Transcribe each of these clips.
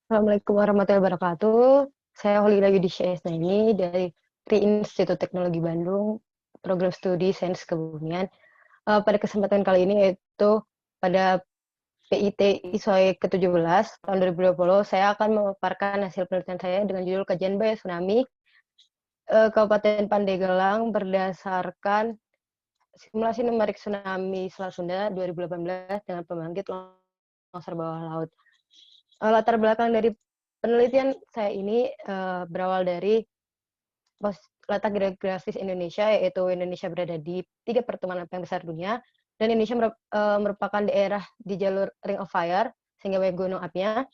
Assalamualaikum warahmatullahi wabarakatuh. Saya Holila Yudhisyasna ini dari Institut Teknologi Bandung, Program Studi Sains Kebumian. Pada kesempatan kali ini yaitu pada PIT ISOE ke-17 tahun 2020, saya akan memaparkan hasil penelitian saya dengan judul Kajian Bahaya Tsunami Kabupaten Pandeglang berdasarkan simulasi numerik tsunami Selat Sunda 2018 dengan pembangkit longsor bawah laut. Latar belakang dari penelitian saya ini berawal dari letak geografis Indonesia, yaitu Indonesia berada di 3 pertemuan lempeng besar dunia, dan Indonesia merupakan daerah di jalur Ring of Fire, sehingga banyak gunung apinya.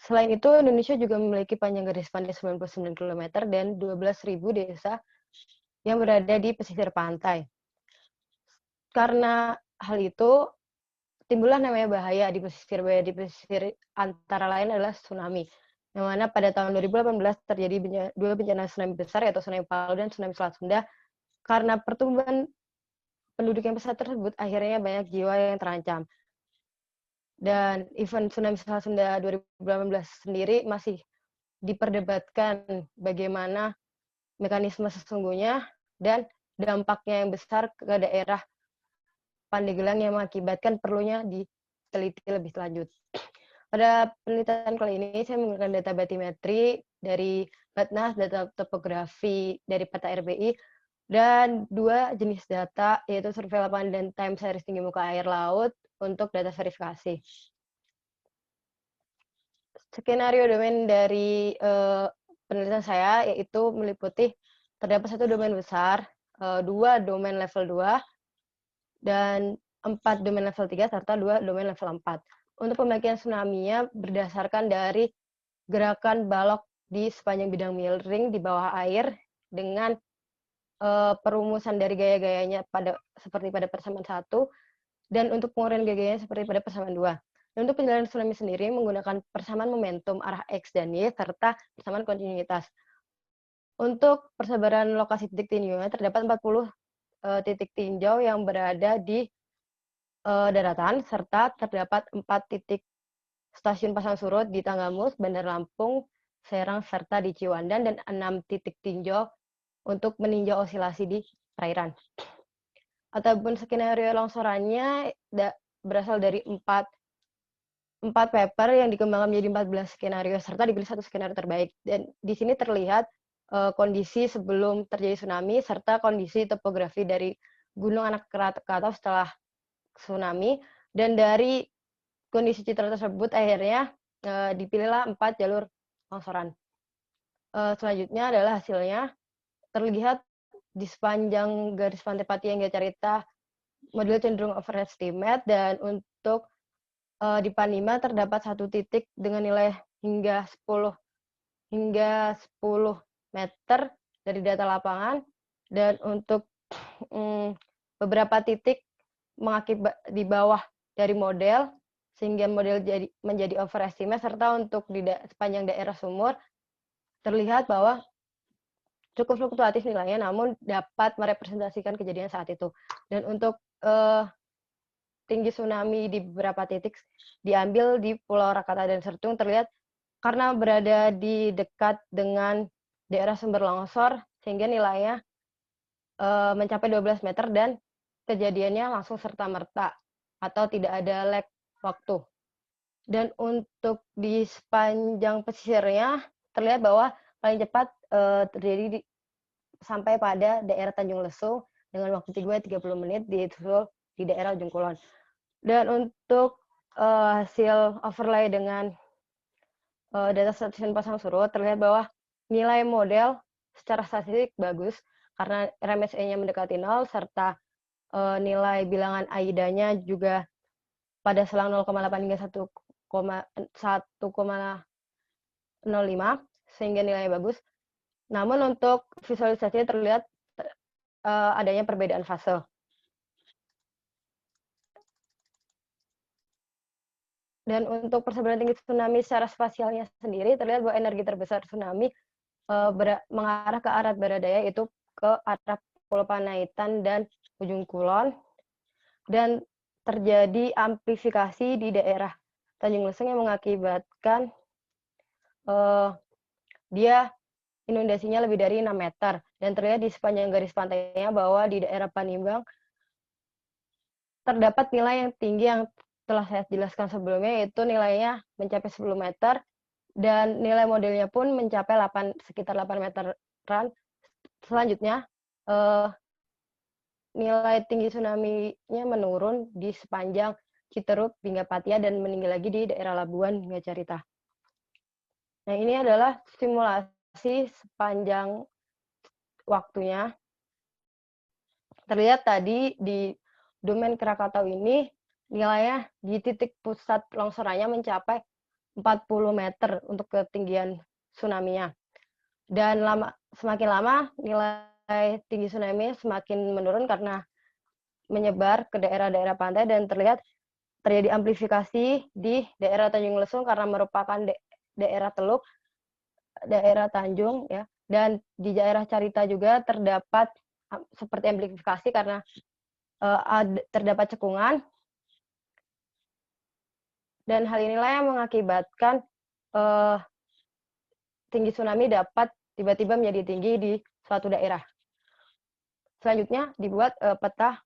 Selain itu, Indonesia juga memiliki panjang garis pantai 99 km dan 12.000 desa yang berada di pesisir pantai. Karena hal itu, timbullah namanya bahaya di pesisir. Bahaya di pesisir antara lain adalah tsunami, yang mana pada tahun 2018 terjadi dua bencana tsunami besar, yaitu tsunami Palu dan tsunami Selat Sunda. Karena pertumbuhan penduduk yang besar tersebut, akhirnya banyak jiwa yang terancam. Dan event tsunami Selat Sunda 2018 sendiri masih diperdebatkan bagaimana mekanisme sesungguhnya dan dampaknya yang besar ke daerah Pandeglang yang mengakibatkan perlunya diteliti lebih lanjut. Pada penelitian kali ini, saya menggunakan data batimetri dari Batnas, data topografi dari peta RBI, dan 2 jenis data, yaitu survei lapangan dan time series tinggi muka air laut untuk data verifikasi. Skenario domain dari penelitian saya, yaitu meliputi terdapat 1 domain besar, 2 domain level 2, dan 4 domain level 3, serta 2 domain level 4. Untuk pembagian tsunami-nya berdasarkan dari gerakan balok di sepanjang bidang miring di bawah air dengan perumusan dari gaya-gayanya seperti pada persamaan 1, dan untuk penguraian gaya-gayanya seperti pada persamaan 2. Dan untuk penjelasan tsunami sendiri menggunakan persamaan momentum arah X dan Y serta persamaan kontinuitas. Untuk persebaran lokasi titik tinjaunya terdapat 40 titik tinjau yang berada di daratan, serta terdapat 4 titik stasiun pasang surut di Tanggamus, Bandar Lampung, Serang, serta di Ciwandan, dan 6 titik tinjau untuk meninjau osilasi di perairan. Ataupun skenario longsorannya berasal dari 4 paper yang dikembangkan menjadi 14 skenario, serta dipilih 1 skenario terbaik. Dan di sini terlihat kondisi sebelum terjadi tsunami, serta kondisi topografi dari Gunung Anak Krakatau setelah tsunami. Dan dari kondisi citra tersebut akhirnya dipilihlah 4 jalur longsoran. Selanjutnya adalah hasilnya. Terlihat di sepanjang garis pantai Pati hingga Carita, model cenderung overestimate, dan untuk di Panima terdapat 1 titik dengan nilai hingga 10 meter dari data lapangan, dan untuk beberapa titik di bawah dari model, sehingga model menjadi overestimate, serta untuk di sepanjang daerah sumur terlihat bahwa cukup fluktuatif nilainya, namun dapat merepresentasikan kejadian saat itu. Dan untuk tinggi tsunami di beberapa titik diambil di Pulau Rakata dan Sertung, terlihat karena berada di dekat dengan daerah sumber longsor, sehingga nilainya mencapai 12 meter dan kejadiannya langsung serta-merta atau tidak ada lag waktu. Dan untuk di sepanjang pesisirnya terlihat bahwa paling cepat terjadi sampai pada daerah Tanjung Lesung dengan waktu 30 menit di daerah Ujung Kulon. Dan untuk hasil overlay dengan data stasiun pasang surut terlihat bahwa nilai model secara statistik bagus karena RMSE-nya mendekati 0, serta nilai bilangan AIDA-nya juga pada selang 0,8 hingga 1,05, sehingga nilainya bagus. Namun untuk visualisasinya terlihat adanya perbedaan fase. Dan untuk persebaran tinggi tsunami secara spasialnya sendiri terlihat bahwa energi terbesar tsunami mengarah ke arah barat daya, itu ke arah Pulau Panaitan dan Ujung Kulon, dan terjadi amplifikasi di daerah Tanjung Lesung yang mengakibatkan dia inundasinya lebih dari 6 meter. Dan terlihat di sepanjang garis pantainya bahwa di daerah Panimbang terdapat nilai yang tinggi yang telah saya jelaskan sebelumnya, yaitu nilainya mencapai 10 meter, dan nilai modelnya pun mencapai sekitar 8 meteran. Selanjutnya, nilai tinggi tsunami-nya menurun di sepanjang Citerup hingga Patia dan meninggi lagi di daerah Labuan hingga Carita. Nah, ini adalah simulasi sepanjang waktunya. Terlihat tadi di domain Krakatau ini nilainya di titik pusat longsorannya mencapai 40 meter untuk ketinggian tsunami-nya. Dan semakin lama nilai tinggi tsunami semakin menurun karena menyebar ke daerah-daerah pantai dan terlihat terjadi amplifikasi di daerah Tanjung Lesung karena merupakan daerah teluk, daerah Tanjung ya. Dan di daerah Carita juga terdapat seperti amplifikasi karena terdapat cekungan. Dan hal inilah yang mengakibatkan tinggi tsunami dapat tiba-tiba menjadi tinggi di suatu daerah. Selanjutnya dibuat peta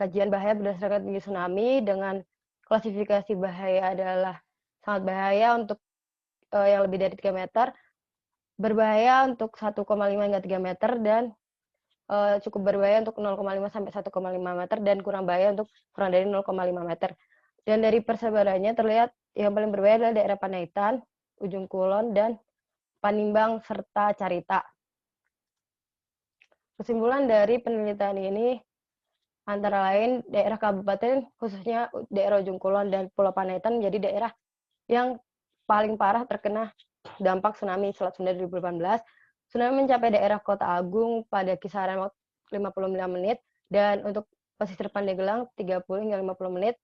kajian bahaya berdasarkan tinggi tsunami dengan klasifikasi bahaya adalah sangat bahaya untuk yang lebih dari 3 meter, berbahaya untuk 1,5 hingga 3 meter, dan cukup berbahaya untuk 0,5 sampai 1,5 meter, dan kurang bahaya untuk kurang dari 0,5 meter. Dan dari persebarannya terlihat yang paling berbahaya adalah daerah Panaitan, Ujung Kulon, dan Panimbang, serta Carita. Kesimpulan dari penelitian ini antara lain daerah kabupaten, khususnya daerah Ujung Kulon dan Pulau Panaitan menjadi daerah yang paling parah terkena dampak tsunami Selat Sunda 2018. Tsunami mencapai daerah Kota Agung pada kisaran 55 menit, dan untuk pesisir Pandeglang 30 hingga 50 menit.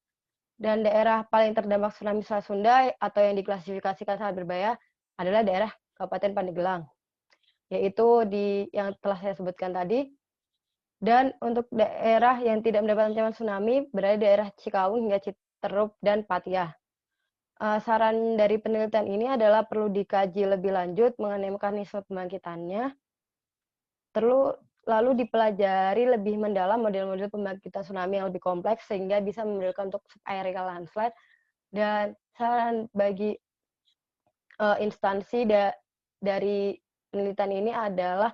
Dan daerah paling terdampak tsunami Selat Sunda atau yang diklasifikasikan sangat berbahaya adalah daerah Kabupaten Pandeglang, yaitu yang telah saya sebutkan tadi. Dan untuk daerah yang tidak mendapat ancaman tsunami berada di daerah Cikaung hingga Citerup dan Patia. Saran dari penelitian ini adalah perlu dikaji lebih lanjut mengenai mekanisme pembangkitannya, lalu dipelajari lebih mendalam model-model pembangkitan tsunami yang lebih kompleks sehingga bisa memberikan untuk aerial landslide. Dan saran bagi instansi dari penelitian ini adalah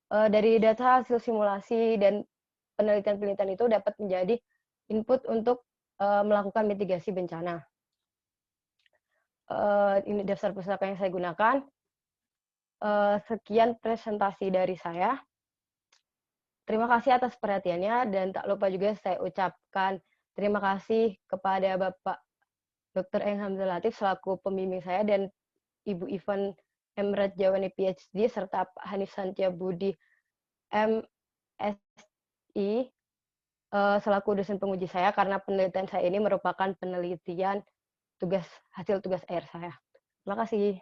dari data hasil simulasi dan penelitian-penelitian itu dapat menjadi input untuk melakukan mitigasi bencana. Ini daftar pustaka yang saya gunakan. Sekian presentasi dari saya. Terima kasih atas perhatiannya, dan tak lupa juga saya ucapkan terima kasih kepada Bapak Dr. Eng Hamzah Latif selaku pembimbing saya, dan Ibu Ivan Emrat Jawani PhD, serta Pak Hanif Santia Budi MSI selaku dosen penguji saya, karena penelitian saya ini merupakan penelitian hasil tugas akhir saya. Terima kasih.